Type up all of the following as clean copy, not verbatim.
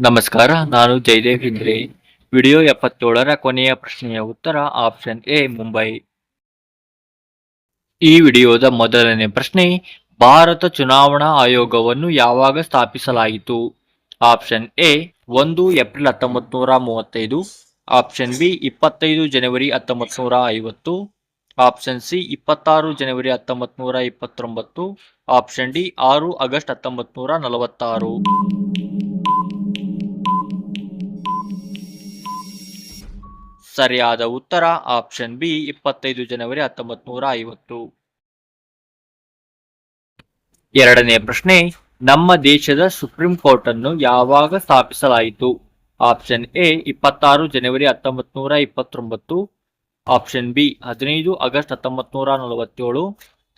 ನಮಸ್ಕಾರ, ನಾನು ಜಯದೇವ್ ಹಿಂದ್ರೆ. ವಿಡಿಯೋ 77ರ ಕೊನೆಯ ಪ್ರಶ್ನೆಯ ಉತ್ತರ ಆಪ್ಷನ್ ಎ ಮುಂಬೈ. ಈ ವಿಡಿಯೋದ ಮೊದಲನೇ ಪ್ರಶ್ನೆ, ಭಾರತ ಚುನಾವಣಾ ಆಯೋಗವನ್ನು ಯಾವಾಗ ಸ್ಥಾಪಿಸಲಾಯಿತು? Option A 1 April 1935, option B 25 January 1950, option C 26 January 1929, option D 6 August 1946. ಸರಿಯಾದ ಉತ್ತರ ಆಪ್ಷನ್ ಬಿ 25 ಜನವರಿ 1950. ಎರಡನೇ ಪ್ರಶ್ನೆ, ನಮ್ಮ ದೇಶದ ಸುಪ್ರೀಂ ಕೋರ್ಟ್ ಅನ್ನು ಯಾವಾಗ ಸ್ಥಾಪಿಸಲಾಯಿತು? Option A 26 January 1929, option B 15 August 1947,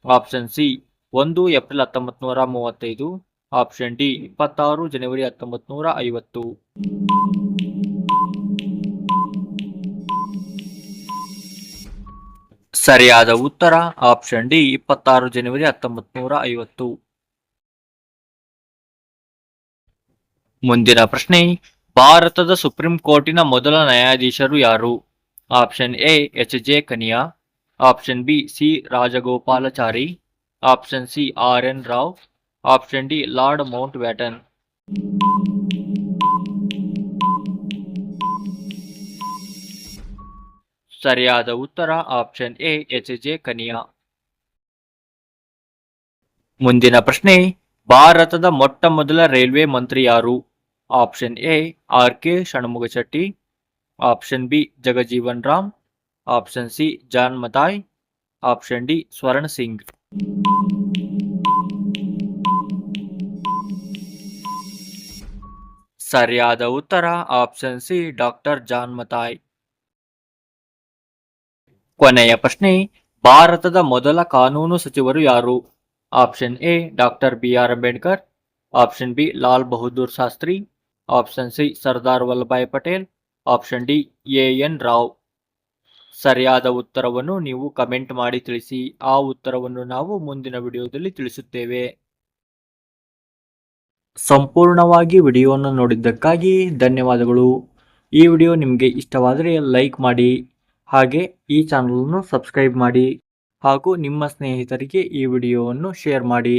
option C 1 April 1935, option D 26 ಜನವರಿ 1950. ಸರಿಯಾದ ಉತ್ತರ ಆಪ್ಷನ್ ಡಿ 26 ಜನವರಿ 1950. ಮುಂದಿನ ಪ್ರಶ್ನೆ, ಭಾರತದ ಸುಪ್ರೀಂ ಕೋರ್ಟಿನ ಮೊದಲ ನ್ಯಾಯಾಧೀಶರು ಯಾರು? Option A H J ಕನಿಯಾ, option B C Rajagopalachari, option C R N Rao, option D lord Mount baton. ಸರಿಯಾದ ಉತ್ತರ ಆಪ್ಷನ್ ಎ ಎಚ್ ಜೆ ಕನಿಯಾ. ಮುಂದಿನ ಪ್ರಶ್ನೆ, ಭಾರತದ ಮೊಟ್ಟ ಮೊದಲ ರೈಲ್ವೆ ಮಂತ್ರಿ ಯಾರು? Option A R K ಷಣ್ಮುಗಶೆಟ್ಟಿ, option B Jagjivan Ram, option C John ಮತಾಯ್, option D ಸ್ವರ್ಣ ಸಿಂಗ್. ಸರಿಯಾದ ಉತ್ತರ ಆಪ್ಷನ್ ಸಿ ಡಾಕ್ಟರ್ ಜಾನ್ ಮತಾಯ್. ಕೊನೆಯ ಪ್ರಶ್ನೆ, ಭಾರತದ ಮೊದಲ ಕಾನೂನು ಸಚಿವರು ಯಾರು? Option A doctor B R Ambedkar, option B Lal Bahadur Shastri, option C Sardar Vallabhbhai Patel, option D A N Rao. ಸರಿಯಾದ ಉತ್ತರವನ್ನು ನೀವು ಕಮೆಂಟ್ ಮಾಡಿ ತಿಳಿಸಿ. ಆ ಉತ್ತರವನ್ನು ನಾವು ಮುಂದಿನ ವಿಡಿಯೋದಲ್ಲಿ ತಿಳಿಸುತ್ತೇವೆ. ಸಂಪೂರ್ಣವಾಗಿ ವಿಡಿಯೋವನ್ನು ನೋಡಿದ್ದಕ್ಕಾಗಿ ಧನ್ಯವಾದಗಳು. ಈ ವಿಡಿಯೋ ನಿಮಗೆ ಇಷ್ಟವಾದರೆ ಲೈಕ್ ಮಾಡಿ, ಹಾಗೆ ಈ ಚಾನಲನ್ನು ಸಬ್ಸ್ಕ್ರೈಬ್ ಮಾಡಿ, ಹಾಗೂ ನಿಮ್ಮ ಸ್ನೇಹಿತರಿಗೆ ಈ ವಿಡಿಯೋವನ್ನು ಶೇರ್ ಮಾಡಿ.